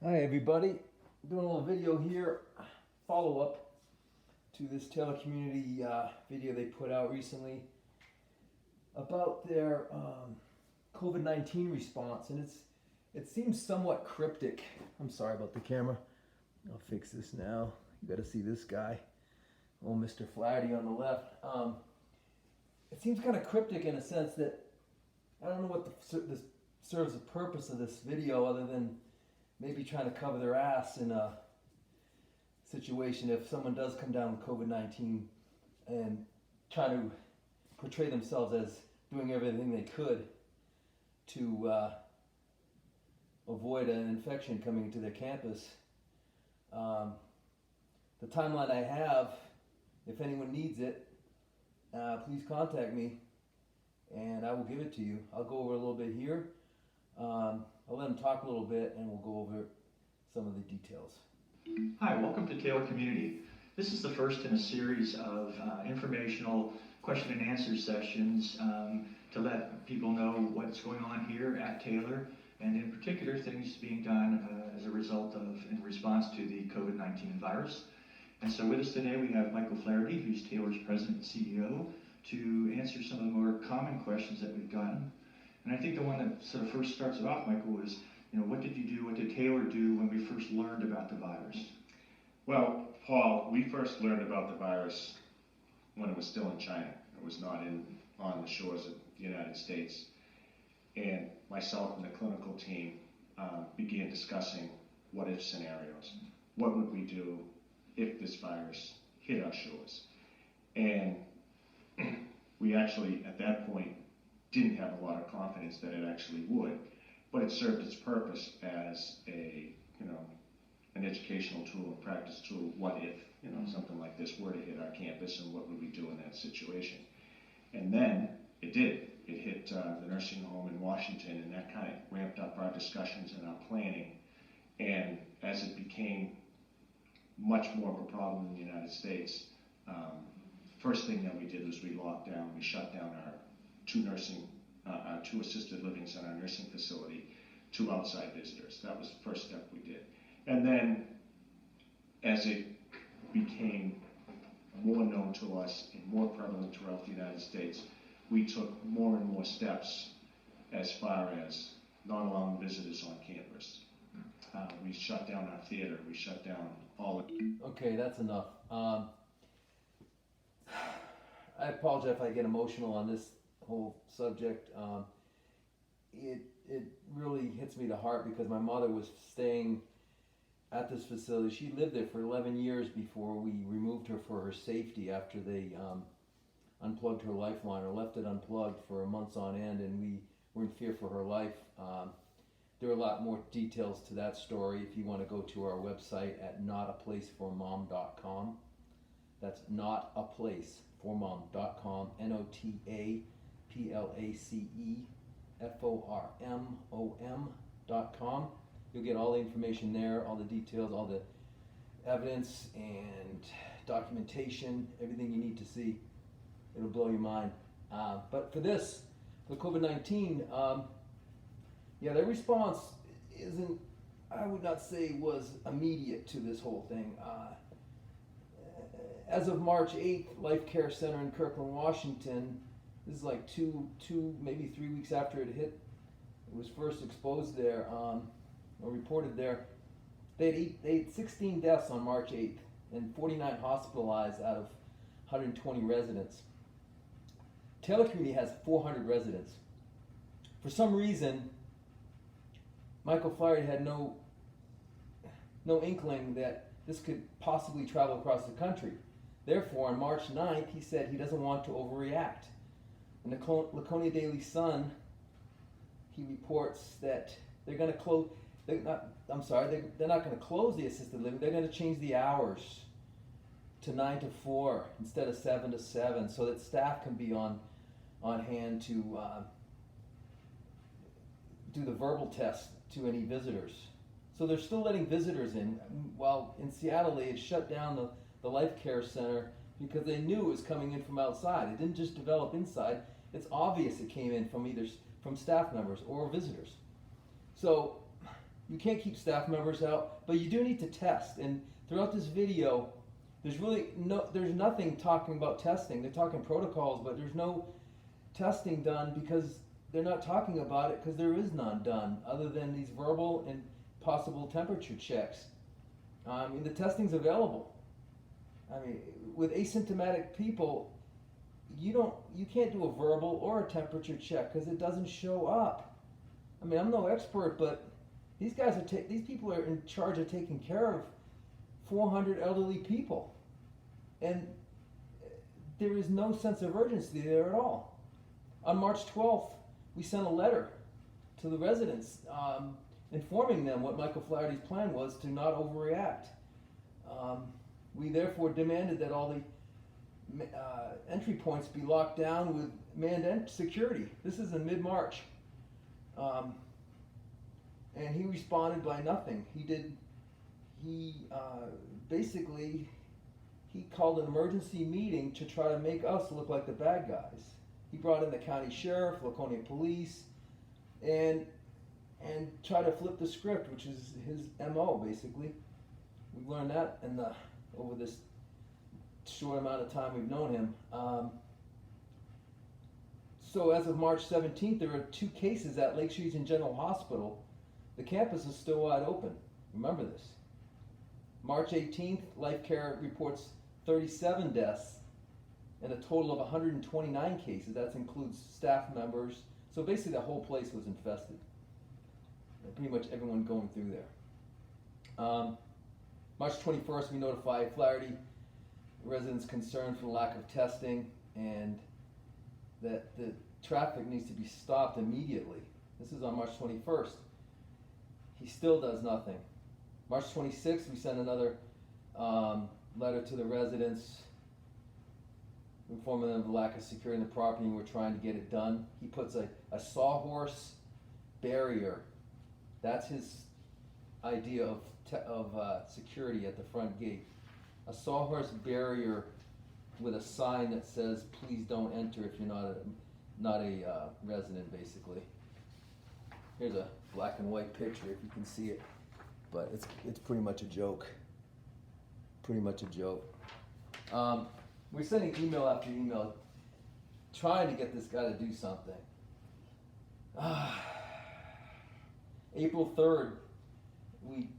Hi everybody, doing a little video here, follow-up to this Taylor community video they put out recently about their COVID-19 response, and it seems somewhat cryptic. I'm sorry about the camera. I'll fix this now. You gotta see this guy, old Mr. Flaherty on the left. It seems kind of cryptic in a sense that I don't know what this serves the purpose of this video other than maybe trying to cover their ass in a situation if someone does come down with COVID-19 and try to portray themselves as doing everything they could to avoid an infection coming into their campus. The timeline I have, if anyone needs it, please contact me and I will give it to you. I'll go over a little bit here. I'll let them talk a little bit and we'll go over some of the details. Hi, welcome to Taylor Community. This is the first in a series of informational question and answer sessions to let people know what's going on here at Taylor, and in particular things being done as a result of in response to the COVID-19 virus. And so with us today we have Michael Flaherty, who's Taylor's president and CEO, to answer some of the more common questions that we've gotten. And I think the one that sort of first starts it off, Michael, is, what did you do, what did Taylor do when we first learned about the virus? Well, Paul, we first learned about the virus when it was still in China. It was not on the shores of the United States. And myself and the clinical team began discussing what-if scenarios. What would we do if this virus hit our shores? And we actually, at that point, didn't have a lot of confidence that it actually would, but it served its purpose as an educational tool, a practice tool. What if, something like this were to hit our campus, and what would we do in that situation? And then it did. It hit the nursing home in Washington, and that kind of ramped up our discussions and our planning. And as it became much more of a problem in the United States, first thing that we did was we locked down, we shut down our two assisted livings in our nursing facility to outside visitors. That was the first step we did. And then as it became more known to us and more prevalent throughout the United States, we took more and more steps as far as not allowing visitors on campus. We shut down our theater, we shut down all the... Okay, that's enough. I apologize if I get emotional on this whole subject. It really hits me to heart because my mother was staying at this facility. She lived there for 11 years before we removed her for her safety after they unplugged her lifeline or left it unplugged for months on end, and we were in fear for her life. There are a lot more details to that story if you want to go to our website at notaplaceformom.com. That's notaplaceformom.com, notaplaceformom.com. You'll get all the information there, all the details, all the evidence and documentation, everything you need to see. It'll blow your mind. But for this, for COVID-19, their response isn't, I would not say was immediate to this whole thing. As of March 8th, Life Care Center in Kirkland, Washington, this is like two, maybe 3 weeks after it hit, it was first exposed there, or reported there. They had 16 deaths on March 8th and 49 hospitalized out of 120 residents. Taylor Community has 400 residents. For some reason, Michael Flaherty had no inkling that this could possibly travel across the country. Therefore, on March 9th, he said he doesn't want to overreact. In the Laconia Daily Sun, he reports that they're going to close. They're not going to close the assisted living. They're going to change the hours to 9 to 4 instead of 7 to 7, so that staff can be on hand to do the verbal test to any visitors. So they're still letting visitors in. While in Seattle, they had shut down the Life Care Center because they knew it was coming in from outside. It didn't just develop inside. It's obvious it came in from either from staff members or visitors. So You can't keep staff members out, but you do need to test. And throughout this video, there's nothing talking about testing. They're talking protocols, but there's no testing done because they're not talking about it because there is none done other than these verbal and possible temperature checks. The testing's available. With asymptomatic people, you can't do a verbal or a temperature check because it doesn't show up. I'm no expert, but these people are in charge of taking care of 400 elderly people, and there is no sense of urgency there at all. On March 12th, we sent a letter to the residents informing them what Michael Flaherty's plan was to not overreact. We therefore demanded that all the entry points be locked down with manned security. This is in mid-March. And he responded by nothing. Basically called an emergency meeting to try to make us look like the bad guys. He brought in the county sheriff, Laconia police, and try to flip the script, which is his MO basically. We've learned that over this short amount of time we've known him. So as of March 17th, there are 2 cases at Lake Region General Hospital. The campus is still wide open. Remember this. March 18th, Life Care reports 37 deaths and a total of 129 cases. That includes staff members. So basically the whole place was infested. Pretty much everyone going through there. March 21st, we notified Flaherty residents concerned for the lack of testing and that the traffic needs to be stopped immediately. This is on March 21st. He still does nothing. March 26th, we sent another letter to the residents informing them of the lack of security in the property, and we're trying to get it done. He puts a sawhorse barrier. That's his idea of security at the front gate. A sawhorse barrier with a sign that says, "Please don't enter if you're not a resident," basically. Here's a black and white picture if you can see it, but it's pretty much a joke. Pretty much a joke. We're sending email after email trying to get this guy to do something. April 3rd, we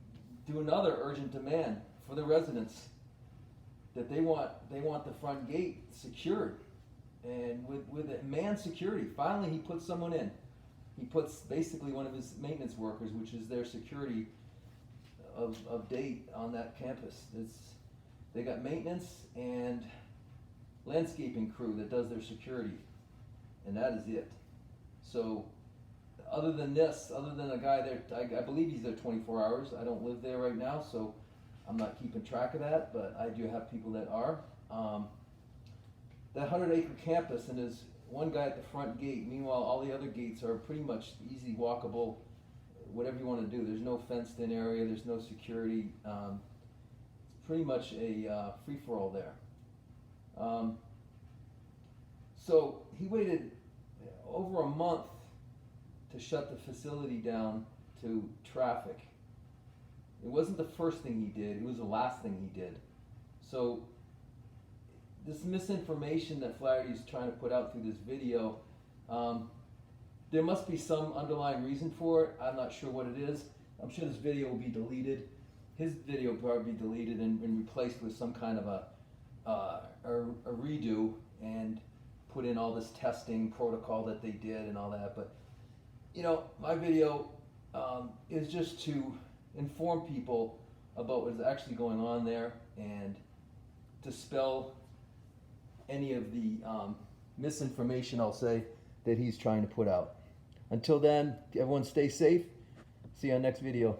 do another urgent demand for the residents that they want the front gate secured, and with manned security. Finally, he puts someone in. He puts basically one of his maintenance workers, which is their security of date on that campus. They got maintenance and landscaping crew that does their security, and that is it. So other than a guy there, I believe he's there 24 hours. I don't live there right now, so I'm not keeping track of that, but I do have people that are. That 100-acre campus, and there's one guy at the front gate. Meanwhile, all the other gates are pretty much easy, walkable, whatever you want to do. There's no fenced-in area. There's no security. It's pretty much a free-for-all there. So he waited over a month to shut the facility down to traffic. It wasn't the first thing he did, it was the last thing he did. So this misinformation that Flaherty's trying to put out through this video, there must be some underlying reason for it. I'm not sure what it is. I'm sure this video will be deleted. His video will probably be deleted and replaced with some kind of a redo and put in all this testing protocol that they did and all that. But my video is just to inform people about what is actually going on there and dispel any of the misinformation, I'll say, that he's trying to put out. Until then, everyone stay safe. See you on next video.